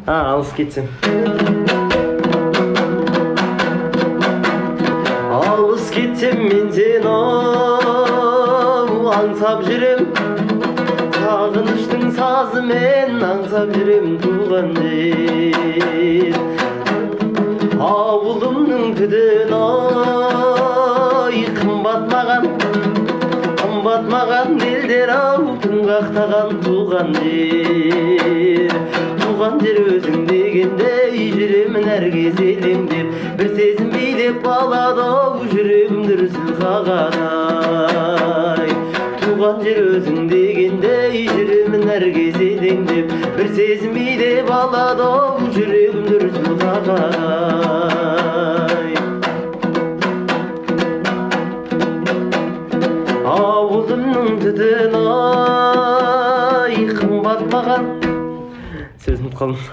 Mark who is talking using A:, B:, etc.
A: Алыс кетсем. Алыс кетсем мен сені аңсап жүрем. Сағыныштың сазымен аңсап жүрем туған жер. Ауылымның түден қымбат маған елдер ау түн қақтаған туған жер. Туған жер өзің дегендей жүремін әр кез елеңдеп, бір сезім билеп алады ау жүрегім дүрсіл қағадай. Туған жер өзің дегендей жүремін әр кез елеңдеп, бір сезім билеп алады ау жүрегім дүрсіл қағадай. Ауылымның түтін қымбат маған. Сөзім қалды.